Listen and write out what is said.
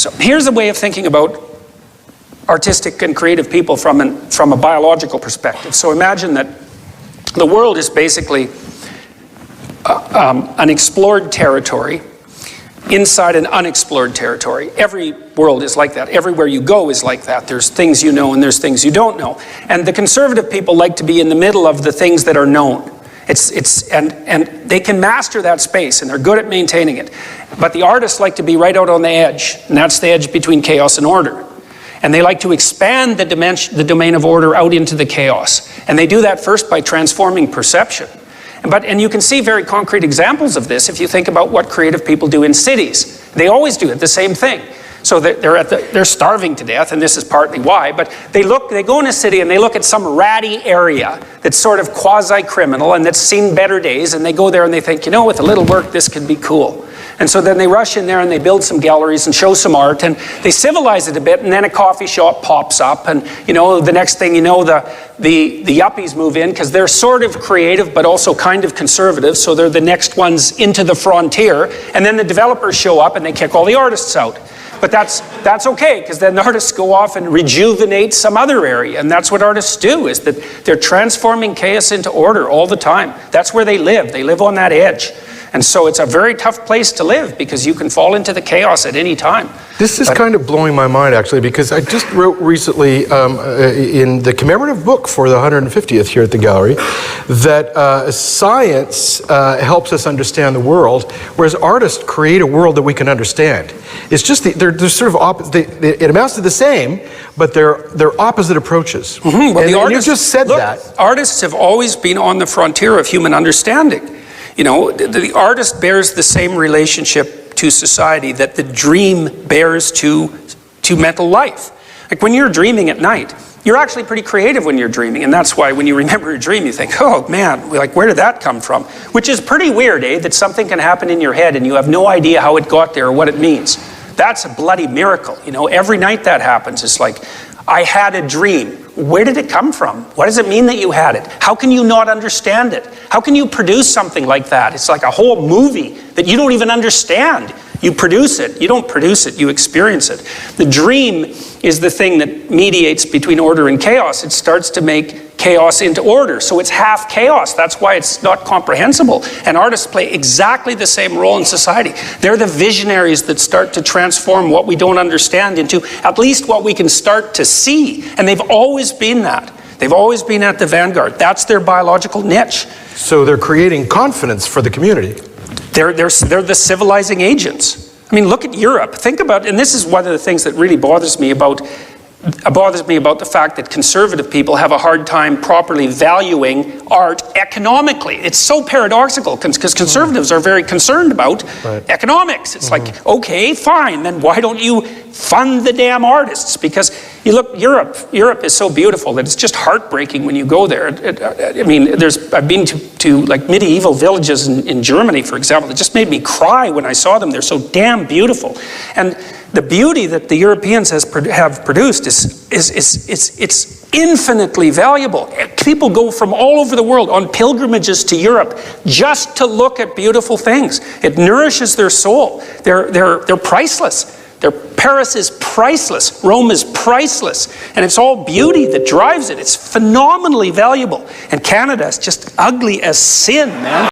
So here's a way of thinking about artistic and creative people from a biological perspective. So imagine that the world is basically an explored territory inside an unexplored territory. Every world is like that. Everywhere you go is like that. There's things you know and there's things you don't know. And the conservative people like to be in the middle of the things that are known. And they can master that space, and they're good at maintaining it. But the artists like to be right out on the edge, and that's the edge between chaos and order. And they like to expand the domain of order out into the chaos. And they do that first by transforming perception. And you can see very concrete examples of this if you think about what creative people do in cities. They always do the same thing. So they're starving to death, and this is partly why, but they go in a city and they look at some ratty area that's sort of quasi-criminal and that's seen better days, and they go there and they think, you know, with a little work this could be cool. And so then they rush in there and they build some galleries and show some art, and they civilize it a bit, and then a coffee shop pops up, and you know, the next thing you know, the yuppies move in because they're sort of creative but also kind of conservative, so they're the next ones into the frontier, and then the developers show up and they kick all the artists out. But that's okay, because then the artists go off and rejuvenate some other area, and that's what artists do, is that they're transforming chaos into order all the time. That's where they live. They live on that edge. And so it's a very tough place to live, because you can fall into the chaos at any time. This is kind of blowing my mind, actually, because I just wrote recently in the commemorative book for the 150th here at the gallery that science helps us understand the world, whereas artists create a world that we can understand. It's just they're sort of opposite. It amounts to the same, but they're opposite approaches. Mm-hmm. Well, and you just said that. Artists have always been on the frontier of human understanding. You know, the artist bears the same relationship to society that the dream bears to mental life. Like when you're dreaming at night, you're actually pretty creative when you're dreaming, and that's why when you remember a dream, you think, oh man, like where did that come from? Which is pretty weird, that something can happen in your head and you have no idea how it got there or what it means. That's a bloody miracle. You know, every night that happens. It's like, I had a dream. Where did it come from? What does it mean that you had it? How can you not understand it? How can you produce something like that? It's like a whole movie that you don't even understand. You produce it. You don't produce it. You experience it. The dream is the thing that mediates between order and chaos. It starts to make chaos into order. So it's half chaos. That's why it's not comprehensible. And artists play exactly the same role in society. They're the visionaries that start to transform what we don't understand into at least what we can start to see. And they've always been that. They've always been at the vanguard. That's their biological niche. So they're creating confidence for the community. They're the civilizing agents. I mean, look at Europe. Think about, and this is one of the things that really bothers me about the fact that conservative people have a hard time properly valuing art economically. It's so paradoxical, because conservatives are very concerned about economics. It's like, okay, fine, then why don't you fund the damn artists? Because you look, Europe is so beautiful that it's just heartbreaking when you go there. I mean, I've been to like medieval villages in Germany, for example. It just made me cry when I saw them. They're so damn beautiful. And the beauty that the Europeans have produced is infinitely valuable. People go from all over the world on pilgrimages to Europe just to look at beautiful things. It nourishes their soul. They're priceless. Paris is priceless. Rome is priceless. And it's all beauty that drives it. It's phenomenally valuable. And Canada is just ugly as sin, man.